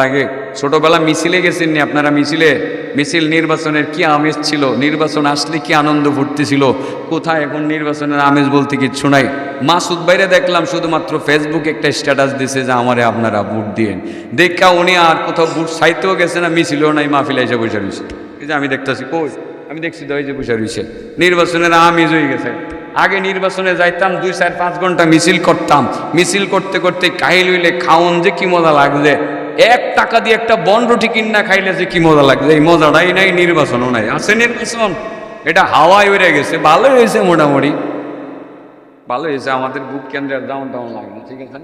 লাগে। ছোটবেলা মিছিলে গেছেন নি আপনারা? মিছিল নির্বাচনের কি আমেজ ছিল, নির্বাচন আসলে কি আনন্দ ফুটতেছিল। কোথায় এখন নির্বাচনের আমেজ বলতে কিচ্ছু নাই। মাসুদ ভাইরে দেখলাম শুধুমাত্র ফেসবুকে একটা স্ট্যাটাস দিছে যে আমারে আপনারা ভোট দিয়েন, দেখা উনি আর কোথাও ভোট চাইতেও গেছে না, মিছিলও নাই, মাহফিলে এসে বসে রয়েছে। এই যে আমি দেখতেছি, কই আমি দেখছি তো, এই যে বসে রয়েছে। নির্বাচনের আমেজ হয়ে গেছে। আগে নির্বাচনে যাইতাম 2-4-5 ঘন্টা মিছিল করতাম, মিছিল করতে করতে কাহিল হইলে খাওন যে কি মজা লাগছে। 1 টাকা দিয়ে একটা বনরুটি কিনা খাইলে যে কি মজা লাগছে, এই মজাটাই নাই। নির্বাচনও নাই, আছে নির্বাচন, এটা হাওয়ায় উড়ে গেছে। ভালো হয়েছে, মোটামুটি ভালো হয়েছে। আমাদের বুক কেন্দ্রের ডাউন লাগবে, ঠিক আছে।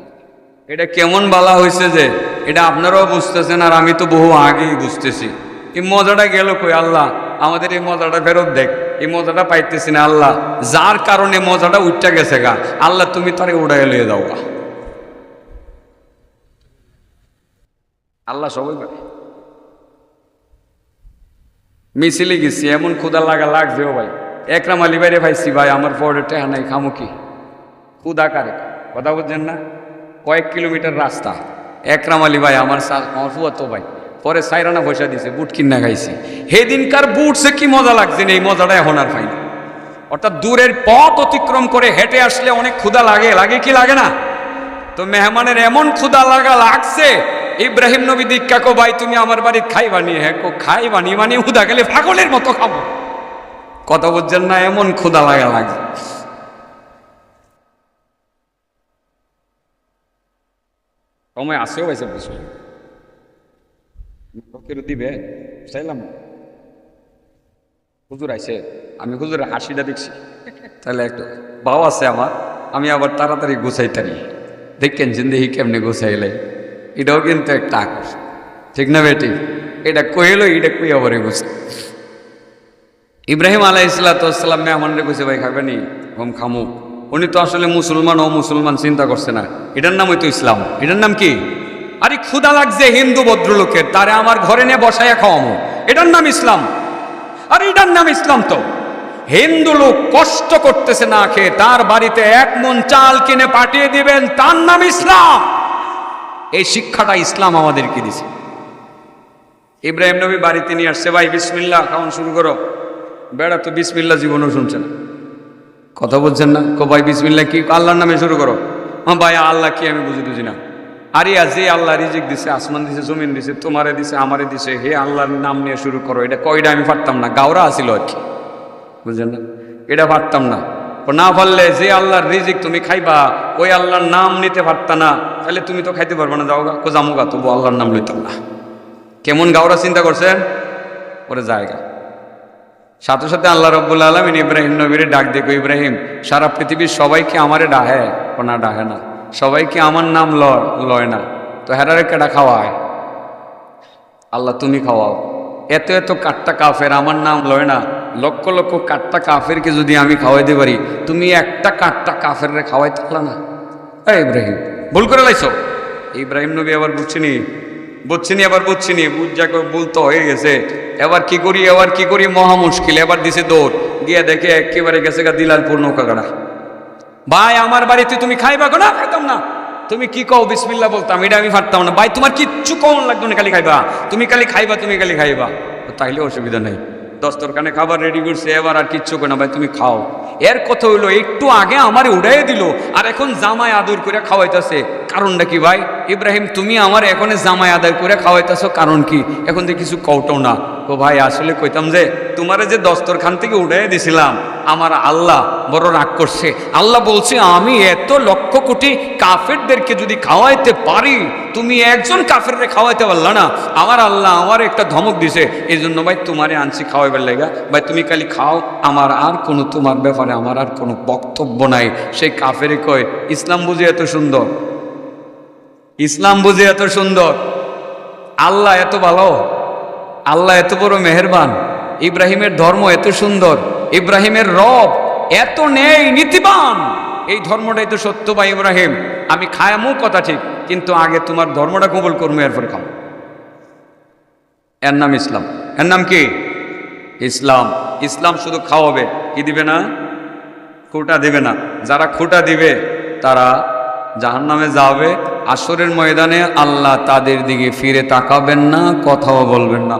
এটা কেমন বালা হয়েছে যে এটা আপনারাও বুঝতেছেন আর আমি তো বহু আগেই বুঝতেছি। এই মজাটা গেল কই আল্লাহ? আমাদের এই মজাটা ফেরত দেখ। এই মজাটা পাইতেছি না আল্লাহ, যার কারণে মজাটা উঠটা গেছে গা। আল্লাহ তুমি তারে উড়াই লয়ে দাও গা। আল্লাহ সবাই পারে। মিছিলে গেছি, এমন ক্ষুদা লাগছে ও ভাই। একরাম আলী বাইরে ভাইছি ভাই, আমার পরে টেহা নাই, খামো কি ক্ষুদা কারে? কথা বুঝছেন না? কয়েক কিলোমিটার রাস্তা। একরাম আলী ভাই আমার ফুয়াতো ভাই, পরে সাইরানা পয়সা দিছে, বুট কিনা খাইছি। সেদিনকার বুট সে কি মজা লাগছে না, এই মজাটা এখন আর পাই না। অর্থাৎ দূরের পথ অতিক্রম করে হেঁটে আসলে অনেক ক্ষুদা লাগে কি লাগে না? তো মেহমানের এমন ক্ষুদা লাগছে, ইব্রাহিম নবী দীক্ষা কো ভাই তুমি আমার বাড়ি খাইবানি? হ্যাঁ কো খাইবানি মানে হুদা গেলে পাগলের মতো খাবো। কথা বুঝছেন না? এমন ক্ষুদা লাগছে। সময় আসেও হয়েছে বিষয় দিবে চাইলাম। হুজুর আইছে, আমি হুজুরের হাসিটা দেখছি, তাহলে একটু ভাও আছে আমার। আমি আবার তাড়াতাড়ি গুছাইতারি, দেখেন জিন্দেগি কেমনে গুছাইলে। এটাও কিন্তু একটা আকর্ষণ, ঠিক না বেটি? এটা কইলো, এটা কই আবার গুছ। ইব্রাহিম আলাইহিসসালাম মেহমানরে কইছে ভাই খাবেনি? হোম খামু। উনি তো আসলে মুসলমান, ও মুসলমান চিন্তা করছে না। এটার নাম হইতো ইসলাম। এটার নাম কি? আরে ক্ষুদা লাগছে হিন্দু ভদ্রলোকের, তারে আমার ঘরে নিয়ে বসাইয়া খাওয়ামো, এটার নাম ইসলাম। আর এটার নাম ইসলাম। তো হিন্দু লোক কষ্ট করতেছে না খেয়ে, তার বাড়িতে 1 মণ চাল কিনে পাঠিয়ে দিবেন, তার নাম ইসলাম। এই শিক্ষাটা ইসলাম আমাদেরকে দিছে। ইব্রাহিম নবী বাড়িতে নিয়ে আসছে, ভাই বিসমিল্লাহ খাওয়ান শুরু করো। বেড়া তো বিসমিল্লাহ জীবনও শুনছে না। কথা বলছেন না? কো ভাই বিসমিল্লাহ কি? আল্লাহর নামে শুরু করো। হ্যাঁ ভাই আল্লাহ কি আমি বুঝি না। আরে যে আল্লাহ রিজিক দিছে, আসমান দিছে, জমিন দিছে, তোমারে দিছে, আমারে দিছে, হে আল্লাহর নাম নিয়ে শুরু করো। এটা কয়টা আমি পারতাম না, গাওরা আসিল আর কি, বুঝলেন না? এটা পারতাম না। না পারলে যে আল্লাহর রিজিক তুমি খাইবা, ওই আল্লাহর নাম নিতে পারতা না, তাহলে তুমি তো খাইতে পারবা না। যাও গা, কো জামুগা, তবু আল্লাহর নাম লইতাম না। কেমন গাওরা চিন্তা করছেন? ওরে জায়গা। সাথে সাথে আল্লাহ রাব্বুল আলামিন ইব্রাহিম নবীরে ডাক দেখো, ইব্রাহিম সারা পৃথিবীর সবাইকে আমারে ডাহে? না ডাহে না। সবাইকে আমার নাম লয় না, তো হেরারে কেডা খাওয়ায়? আল্লাহ তুমি খাওয়াও। এত এত কাট্টা কাফের আমার নাম লয় না, লক্ষ লক্ষ কাট্টা কাফেরকে যদি আমি খাওয়াইতে পারি, তুমি একটা কাট্টা কাফেররে খাওয়াইতে পারলা না? ইব্রাহিম ভুল করে লাইছো। ইব্রাহিম নবী আবার বুঝছিনি বুঝ বলতো হয়ে গেছে। এবার কি করি মহা মুশকিল। এবার দিছে দৌড়, গিয়ে দেখে একেবারে গেছে গা দিলালপুর নৌকাগাড়া। ভাই আমার বাড়িতে তুমি খাইবা? না খাইতাম না। তুমি কি কও বিসমিল্লাহ বলতাম, এটা আমি পারতাম না। ভাই তোমার কিচ্ছু কম লাগতো না, খালি খাইবা, তুমি খালি খাইবা। তাইলে অসুবিধা নেই, দস্তরখানে খাবার রেডি করছে, এবার আর কিচ্ছু করে না, ভাই তুমি খাও। এর কথা হইলো একটু আগে আমারে উড়াই দিল, আর এখন জামাই আদর করে খাওয়াইতেছে। কারণটা কি ভাই? ইব্রাহিম তুমি আমার এখন জামাই আদর করে খাওয়াইতেছ, কারণ কি? এখন তো কিছু কওটাও না। ও ভাই আসলে কইতাম যে তোমারে যে দস্তরখান থেকে উড়াই দিছিলাম, আমার আল্লাহ বড় রাগ করছে। আল্লাহ বলছে আমি এত লক্ষ কোটি কাফেরদেরকে যদি খাওয়াইতে পারি, তুমি একজন কাফেররে খাওয়াইতে পারলা না, আমার আল্লাহ আমার একটা ধমক দিছে। এই জন্য ভাই তোমারে আনছি খাওয়াইবার লাগা। ভাই তুমি খালি খাও, আমার আর কোনো তোমার ব্যাপারে আমার আর কোনো বক্তব্য নাই। সেই কাফেরে কয় ইসলাম বুঝে এত সুন্দর, ইসলাম বুঝে এত সুন্দর, আল্লাহ এত ভালো, আল্লাহ এত বড় মেহেরবান, ইব্রাহিমের ধর্ম এত সুন্দর, ইব্রাহিমের রব এত নেই নীতিবান, এই ধর্মটাই তো সত্য। ভাই ইব্রাহিম আমি খায়ামু কথা ঠিক, কিন্তু আগে তোমার ধর্মটা কবুল করবো, এরপরে খাও। এর নাম ইসলাম। এর নাম কি? ইসলাম। ইসলাম শুধু খাওয়াবে, কি দিবে না? খুঁটা দিবে না। যারা খুঁটা দিবে তারা জাহান্নামে যাবে, হাসরের ময়দানে আল্লাহ তাদের দিকে ফিরে তাকাবেন না, কথাও বলবেন না।